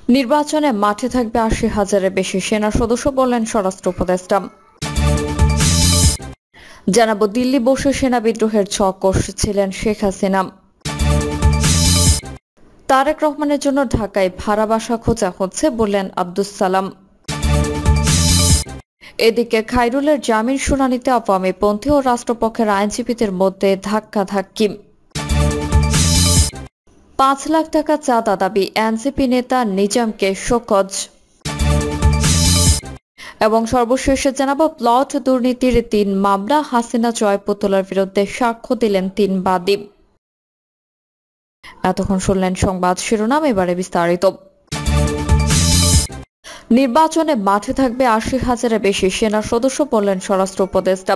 নির্বাচনে মাঠে থাকবে ৮০,০০০-এর বেশি সেনা সদস্য, বললেন স্বরাষ্ট্র উপদেষ্টা। জানাবো, দিল্লি বসে সেনা বিদ্রোহের ছক কষছিলেন শেখ হাসিনা। তারেক রহমানের জন্য ঢাকায় ভাড়া বাসা খোঁজা হচ্ছে, বললেন আব্দুস সালাম। এদিকে খায়রুলের জামিন শুনানিতে আওয়ামীপন্থী ও রাষ্ট্রপক্ষের আইনজীবীদের মধ্যে ধাক্কাধাক্কি। ৫ লাখ টাকা চাঁদা দাবি, এনসিপি নেতা নিজামকে শোকজ। এবং সর্বশেষে জানাবো, প্লট দুর্নীতির ৩ মামলা, হাসিনা জয়পুতলার বিরুদ্ধে সাক্ষ্য দিলেন ৩ বাদী। এতক্ষণ শুনলেন সংবাদ শিরোনাম, এবারে বিস্তারিত। নির্বাচনে মাঠে থাকবে ৮০,০০০-এর বেশি সেনা সদস্য, বললেন স্বরাষ্ট্র উপদেষ্টা।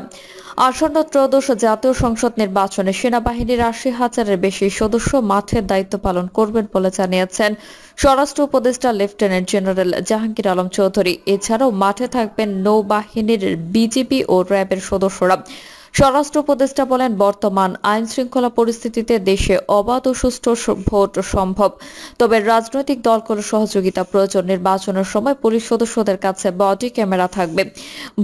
আসন্ন ত্রয়োদশ জাতীয় সংসদ নির্বাচনে সেনাবাহিনীর ৮০,০০০-এর বেশি সদস্য মাঠের দায়িত্ব পালন করবেন বলে জানিয়েছেন স্বরাষ্ট্র উপদেষ্টা লেফটেন্যান্ট জেনারেল জাহাঙ্গীর আলম চৌধুরী। এছাড়াও মাঠে থাকবেন নৌবাহিনীর, বিজিবি ও র্যাবের সদস্যরা। স্বরাষ্ট্র উপদেষ্টা বলেন, বর্তমান আইন শৃঙ্খলা পরিস্থিতিতে দেশে অবাধ ও সুষ্ঠু ভোট সম্ভব, তবে রাজনৈতিক দলগুলোর সহযোগিতা প্রয়োজন। নির্বাচনের সময় পুলিশ সদস্যদের কাছে বডি ক্যামেরা থাকবে।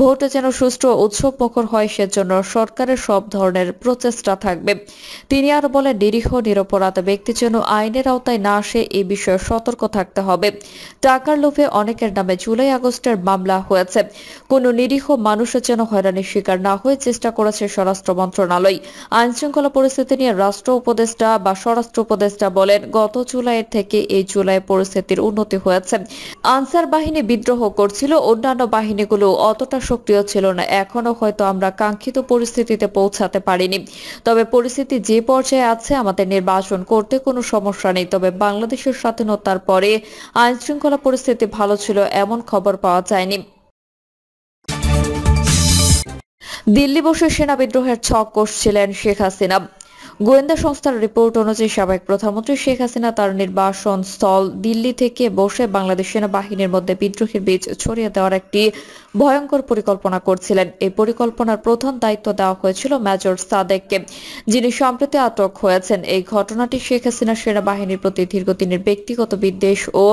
ভোট যেন সুষ্ঠু ও উৎসবমুখর হয়, সেজন্য সরকারের সব ধরনের প্রচেষ্টা থাকবে। তিনি আরো বলেন, নিরীহ নিরপরাধ ব্যক্তি যেন আইনের আওতায় না আসে, এই বিষয়ে সতর্ক থাকতে হবে। টাকার লোভে অনেকের নামে জুলাই আগস্টের মামলা হয়েছে, কোনো নিরীহ মানুষের যেন হয়রানির শিকার না হয়ে চেষ্টা করেছে স্বরাষ্ট্র মন্ত্রণালয়। আইন শৃঙ্খলা পরিস্থিতি নিয়ে স্বরাষ্ট্র উপদেষ্টা বলেন, গত জুলাইয়ের থেকে এই জুলাই পরিস্থিতির উন্নতি হয়েছে। আনসার বাহিনী বিদ্রোহ করছিল, অন্যান্য বাহিনীগুলো অতটা সক্রিয় ছিল না। এখনো হয়তো আমরা কাঙ্ক্ষিত পরিস্থিতিতে পৌঁছাতে পারিনি, তবে পরিস্থিতি যে পর্যায়ে আছে, আমাদের নির্বাচন করতে কোনো সমস্যা নেই। তবে বাংলাদেশের স্বাধীনতার পরে আইন শৃঙ্খলা পরিস্থিতি ভালো ছিল এমন খবর পাওয়া যায়নি। দিল্লি বসে সেনা বিদ্রোহের ছক কষছিলেন শেখ হাসিনা। গোয়েন্দা সংস্থার রিপোর্ট অনুযায়ী সাবেক প্রধানমন্ত্রী শেখ হাসিনা তার নির্বাসন স্থল দিল্লি থেকে বসে বাংলাদেশ সেনাবাহিনীর মধ্যে বিদ্রোহের বীজ ছড়িয়ে দেওয়ার একটি ভয়ঙ্কর পরিকল্পনা করছিলেন। এই পরিকল্পনার প্রধান দায়িত্ব দেওয়া হয়েছিল মেজর সাদেককে, যিনি সম্প্রতি আটক হয়েছেন। এই ঘটনাটি শেখ হাসিনা সেনাবাহিনীর প্রতি দীর্ঘদিনের ব্যক্তিগত বিদ্বেষ ও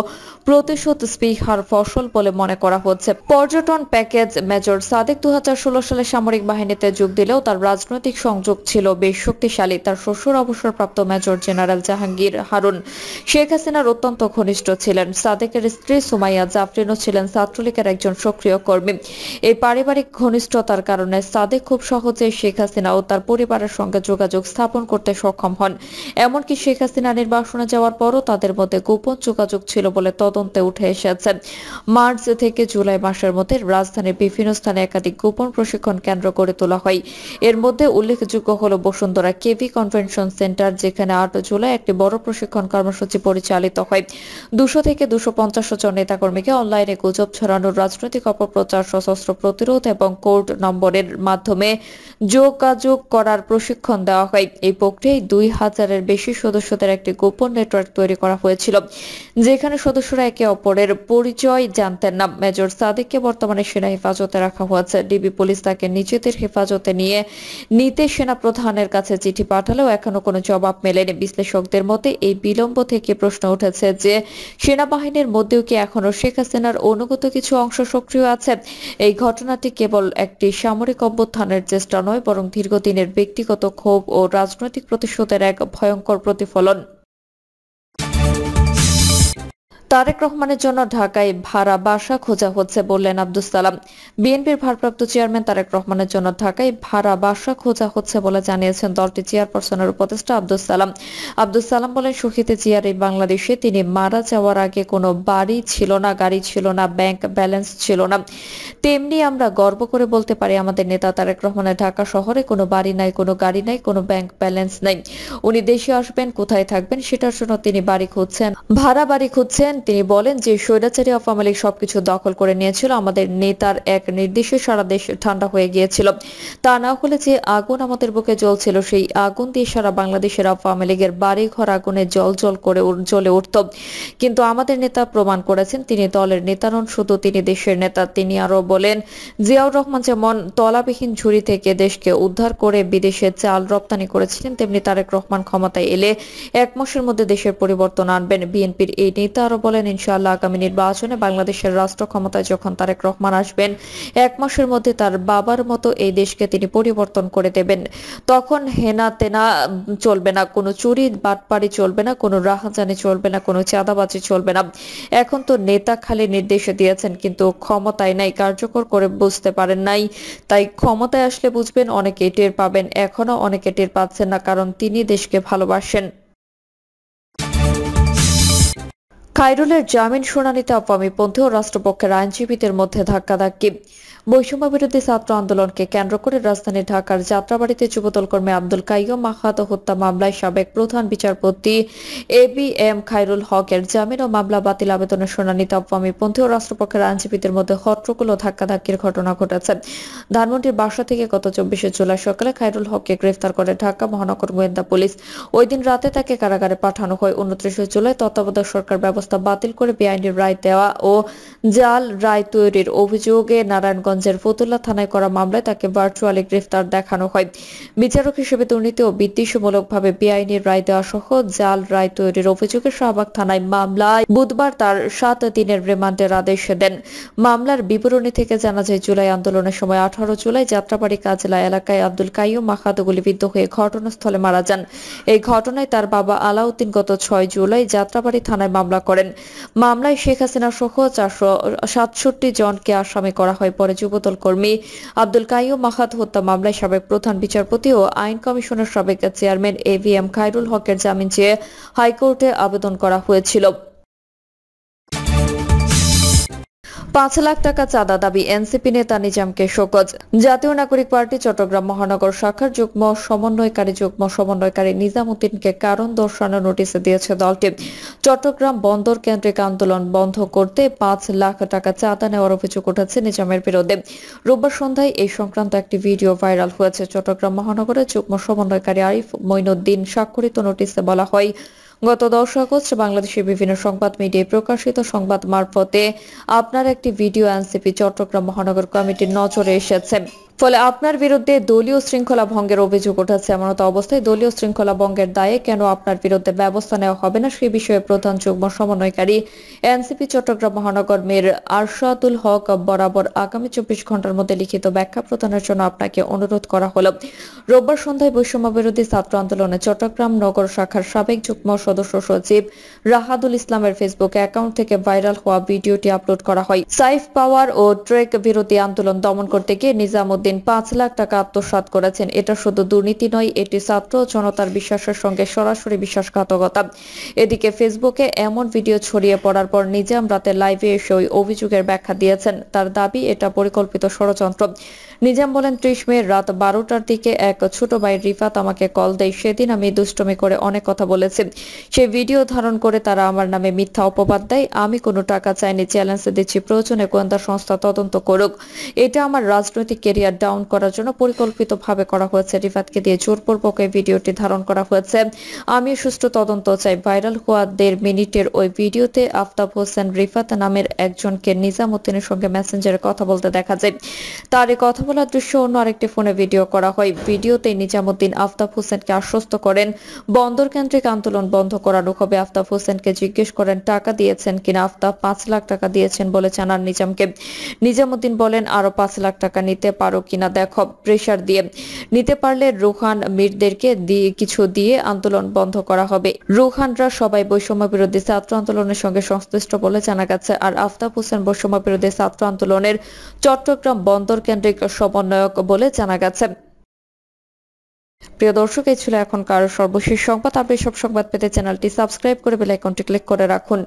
প্রতিশোধ স্পৃহার ফসল বলে মনে করা হচ্ছে। পর্যটন প্যাকেজ, মেজর সাদেক ২০১৬ সালে সামরিক বাহিনীতে যোগ দিলেও তার রাজনৈতিক সংযোগ ছিল বেশ শক্তিশালী। তার শ্বশুর অবসরপ্রাপ্ত মেজর জেনারেল জাহাঙ্গীর হারুন শেখ হাসিনার অত্যন্ত ঘনিষ্ঠ ছিলেন। সাদেকের স্ত্রী সুমাইয়া জাফরিনও ছিলেন ছাত্রলীগের একজন সক্রিয় কর্মী। এই পারিবারিক ঘনিষ্ঠতার কারণে সাদেক খুব সহজেই শেখ হাসিনা ও তার পরিবারের সঙ্গে যোগাযোগ স্থাপন করতে সক্ষম হন। এমনকি শেখ হাসিনা নির্বাসনে যাওয়ার পরও তাদের মধ্যে গোপন যোগাযোগ ছিল বলে তদন্তে উঠে এসেছে। মার্চ থেকে জুলাই মাসের মধ্যে রাজধানীর বিভিন্ন স্থানে একাধিক গোপন প্রশিক্ষণ কেন্দ্র গড়ে তোলা হয়। এর মধ্যে উল্লেখযোগ্য হল বসুন্ধরা কেভি কনভেনশন সেন্টার, যেখানে ৮ জুলাই একটি বড় প্রশিক্ষণ কর্মসূচি পরিচালিত হয়। ২০০ থেকে ২৫০ জন নেতাকর্মীকে অনলাইনে গুজব ছড়ানোর, রাজনৈতিক অপপ্রচার, সশস্ত্র প্রতিরোধ এবং কোড নম্বরের মাধ্যমে যোগাযোগ করার প্রশিক্ষণ দেওয়া হয়। এই প্রক্রিয়ায় ২,০০০-এর বেশি সদস্যদের একটি গোপন নেটওয়ার্ক তৈরি করা হয়েছিল, যেখানে সদস্যরা একে অপরের পরিচয় জানতেন না। মেজর সাদেককে বর্তমানে সেনা হেফাজতে রাখা হয়েছে। ডিবি পুলিশ তাকে নিজেদের হেফাজতে নিতে সেনা প্রধানের কাছে চিঠি পাঠালেও এখনো কোনো জবাব মেলেনি। বিশ্লেষকদের মতে এই বিলম্ব থেকে প্রশ্ন উঠেছে যে সেনাবাহিনীর মধ্যেও কি এখনো শেখ হাসিনার অনুগত কিছু অংশ সক্রিয় আছে। এই ঘটনাটি কেবল একটি সামরিক অভ্যুত্থানের চেষ্টা নয়, বরং দীর্ঘদিনের ব্যক্তিগত ক্ষোভ ও রাজনৈতিক প্রতিশোধের এক ভয়ঙ্কর প্রতিফলন। তারেক রহমানের জন্য ঢাকায় ভাড়া বাসা খোঁজা হচ্ছে, বললেন আব্দুস সালাম। বিএনপির ভারপ্রাপ্ত চেয়ারম্যান তারেক রহমানের জন্য ঢাকায় ভাড়া বাসা খোঁজা হচ্ছে বলে জানিয়েছেন দলটির চেয়ারপারসনের উপদেষ্টা আব্দুস সালাম। আব্দুস সালাম বলেন, শহীদ জিয়ার এই বাংলাদেশে তিনি মারা যাওয়ার আগে কোনো বাড়ি ছিল না, গাড়ি ছিল না, ব্যাংক ব্যালেন্স ছিল না। তেমনি আমরা গর্ব করে বলতে পারি, আমাদের নেতা তারেক রহমানের ঢাকা শহরে কোনো বাড়ি নাই, কোনো গাড়ি নাই, কোনো ব্যাংক ব্যালেন্স নাই। উনি দেশে আসবেন, কোথায় থাকবেন সেটার জন্য তিনি বাড়ি খুঁজছেন, ভাড়া বাড়ি খুঁজছেন। তিনি বলেন যে স্বৈরাচারী আওয়ামী লীগ সবকিছু দখল করে নিয়েছিল, আমাদের নেতার এক নির্দেশে সারা দেশ ঠান্ডা হয়ে গিয়েছিল। তা না হলে যে আগুন আমাদের বুকে জ্বলছিল, সেই আগুন দিয়ে সারা বাংলাদেশের আওয়ামী লীগের বাড়ি ঘর আগুনে জল করে জ্বলে উঠত। কিন্তু আমাদের নেতা প্রমাণ করেছেন তিনি দলের নেতা নন, শুধু তিনি দেশের নেতা। তিনি আরো বলেন, জিয়াউর রহমান যেমন তলাবিহীন ঝুড়ি থেকে দেশকে উদ্ধার করে বিদেশে চাল রপ্তানি করেছিলেন, তেমনি তারেক রহমান ক্ষমতায় এলে ১ মাসের মধ্যে দেশের পরিবর্তন আনবেন। বিএনপির এই নেতা আরো বলেন, ইনশাআল্লাহ আগামী নির্বাচনে বাংলাদেশের রাষ্ট্র ক্ষমতায় যখন তারেক রহমান আসবেন 1 মাসের মধ্যে তার বাবার মতো এই দেশকে তিনি পরিবর্তন করে দেবেন। তখন হেনা তেনা চলবে না, কোনো চুরি বাটপারি চলবে না, কোনো রাহাজানি চলবে না, কোনো চাঁদাবাজি চলবে না। এখন তো নেতা খালি নির্দেশ দিয়েছেন, কিন্তু ক্ষমতায় নাই, কার্যকর করে বুঝতে পারেন নাই। তাই ক্ষমতায় আসলে বুঝবেন, অনেকে টের পাবেন। এখনো অনেকে টের পাচ্ছেন না, কারণ তিনি দেশকে ভালোবাসেন। খায়রুলের জামিন শুনানিতে আওয়ামীপন্থী ও রাষ্ট্রপক্ষের আইনজীবীদের মধ্যে ধাক্কাধাক্কি। বৈষম্য বিরোধী ছাত্র আন্দোলনকে কেন্দ্র করে রাজধানী ঢাকার যাত্রাবাড়িতে যুবদল কর্মী আব্দুল কাইয়ুম মাহাত হত্যা মামলায় সাবেক প্রধান বিচারপতি এবিএম খায়রুল হকের জামিন ও মামলা বাতিল আবেদনের শুনানিতে আওয়ামীপন্থী ও রাষ্ট্রপক্ষের আইনজীবীদের মধ্যে হট্টগোল ও ধাক্কাধাক্কির ঘটনা ঘটেছে। ধানমন্ডির বাসা থেকে গত 24 জুলাই সকালে খায়রুল হককে গ্রেফতার করে ঢাকা মহানগর গোয়েন্দা পুলিশ। ওই দিন রাতে তাকে কারাগারে পাঠানো হয়। 29 জুলাই তত্ত্বাবধায়ক সরকার ব্যবস্থা বাতিল করে বেআইনি রায় দেওয়া ও জাল রায় তৈরির অভিযোগে নারায়ণগঞ্জের ফতুল্লা থানায় করা মামলায় তাকে ভার্চুয়ালি গ্রেফতার দেখানো হয়। বিচারক হিসেবে দুর্নীতি ও বিদ্বেষমূলকভাবে বেআইনি রায় দেওয়া সহ জাল রায় তৈরির অভিযোগে শাহবাগ থানায় মামলায় বুধবার তার 7 দিনের রিমান্ডের আদেশ দেন। মামলার বিবরণী থেকে জানা যায়, জুলাই আন্দোলনের সময় 18 জুলাই যাত্রাবাড়ি কাজলা এলাকায় আব্দুল কাইয়ুম মাহাত গুলিবিদ্ধ হয়ে ঘটনাস্থলে মারা যান। এই ঘটনায় তার বাবা আলাউদ্দিন গত 6 জুলাই যাত্রাবাড়ি থানায় মামলা করেন। মামলায় শেখ হাসিনা সহ 467 জনকে আসামি করা হয়। পরে যুবদল কর্মী আব্দুল কাইয়ুম মাহাত হত্যা মামলায় সাবেক প্রধান বিচারপতি ও আইন কমিশনের সাবেক চেয়ারম্যান এভিএম খায়রুল হকের জামিন চেয়ে হাইকোর্টে আবেদন করা হয়েছিল। 5 লাখ টাকা চাঁদা দাবি, এনসিপি নেতা নিজামকে শোকজ। জাতীয় নাগরিক পার্টি চট্টগ্রাম মহানগর শাখার যুগ্ম সমন্বয়কারী নিজাম উদ্দিনকে কারণ দর্শানোর নোটিশ দিয়েছে দলটি। চট্টগ্রাম বন্দর কেন্দ্রিক আন্দোলন বন্ধ করতে 5 লাখ টাকা চাঁদা নেওয়ার অভিযোগ উঠেছে নিজামের বিরুদ্ধে। রোববার সন্ধ্যায় এই সংক্রান্ত একটি ভিডিও ভাইরাল হয়েছে। চট্টগ্রাম মহানগরের যুগ্ম সমন্বয়কারী আরিফ মঈনুদ্দিন স্বাক্ষরিত নোটিশে বলা হয়, গত 10 আগস্ট বাংলাদেশের বিভিন্ন সংবাদ মিডিয়ায় প্রকাশিত সংবাদ মারফতে আপনার একটি ভিডিও এনসিপি চট্টগ্রাম মহানগর কমিটির নজরে এসেছে। ফলে আপনার বিরুদ্ধে দলীয় শৃঙ্খলা ভঙ্গের অভিযোগ উঠেছে। এমনত অবস্থায় দলীয় শৃঙ্খলা ভঙ্গের দায়ে কেন আপনার বিরুদ্ধে ব্যবস্থা নেওয়া হবে না, সে বিষয়ে প্রধান যুগ্ম সমন্বয়কারী এনসিপি চট্টগ্রাম মহানগর মেয়র আরশাদুল হক বরাবর আগামী 24 ঘন্টার মধ্যে লিখিত ব্যাখ্যা প্রদানের জন্য আপনাকে অনুরোধ করা হলো। রোববার সন্ধ্যায় বৈষম্য বিরোধী ছাত্র আন্দোলনে চট্টগ্রাম নগর শাখার সাবেক যুগ্ম সদস্য সচিব রাহাদুল ইসলামের ফেসবুক অ্যাকাউন্ট থেকে ভাইরাল হওয়া ভিডিওটি আপলোড করা হয়। সাইফ পাওয়ার ও ট্রেক বিরোধী আন্দোলন দমন করতে গিয়ে নিজামউদ্দিন 5 লাখ টাকা আত্মসাৎ করেছেন। এটা শুধু দুর্নীতি নয়, এটি ছাত্র জনতার বিশ্বাসের সঙ্গে সরাসরি বিশ্বাসঘাতকতা। এদিকে ফেসবুকে এমন ভিডিও ছড়িয়ে পড়ার পর নিজাম রাতে লাইভে এসে ওই অভিযোগের ব্যাখ্যা দিয়েছেন। তার দাবি, এটা পরিকল্পিত ষড়যন্ত্র। নিজাম বলেন, 30 মে রাত 12টার দিকে এক ছোট ভাই রিফাত আমাকে কল দেয়। সেদিন আমি দুষ্টমি করে অনেক কথা বলেছি। সেই ভিডিও ধারণ করে তারা আমার নামে মিথ্যা অপবাদ দেয়। আমি কোনো টাকা চাইনি, চ্যালেঞ্জ দিচ্ছি, প্রয়োজনে গোয়েন্দা সংস্থা তদন্ত করুক। এটা আমার রাজনৈতিক ক্যারিয়ার ডাউন করার জন্য পরিকল্পিতভাবে করা হয়েছে। রিফাতকে দিয়ে জোরপূর্বক এই ভিডিওটি ধারণ করা হয়েছে। আমি সুষ্ঠু তদন্ত চাই। ভাইরাল হওয়া 1.5 মিনিটের ওই ভিডিওতে আফতাব হোসেন রিফাত নামের একজনকে নিজাম উদ্দিনের সঙ্গে মেসেঞ্জারে কথা বলতে দেখা যায়। তার এই কথা বলার দৃশ্য অন্য আরেকটি ফোনে ভিডিও করা হয়। ভিডিওতে নিজাম উদ্দিন আফতাব হোসেনকে আশ্বস্ত করেন বন্দর কেন্দ্রিক আন্দোলন বন্ধ করানো হবে। আফতাব হোসেনকে জিজ্ঞেস করেন টাকা দিয়েছেন কিনা। আফতাব 5 লাখ টাকা দিয়েছেন বলে জানান নিজামকে। নিজাম উদ্দিন বলেন, আরো 5 লাখ টাকা নিতে পারো কিনা দেখো, প্রেসার দিয়ে। নিতে পারলে রুহান মীরদেরকে কিছু দিয়ে আন্দোলন বন্ধ করা হবে। রুহানরা সবাই বৈষম্য বিরোধী ছাত্র আন্দোলনের সঙ্গে সংশ্লিষ্ট বলে জানা গেছে। আর আফতাব হোসেন বৈষম্য বিরোধী ছাত্র আন্দোলনের চট্টগ্রাম বন্দর কেন্দ্রিক সমন্বয়ক বলে জানা গেছে। প্রিয় দর্শক, এই ছিল এখনকার সর্বশেষ সংবাদ। আপনি সব সংবাদ পেতে চ্যানেলটি সাবস্ক্রাইব করে বেল আইকনটি ক্লিক করে রাখুন।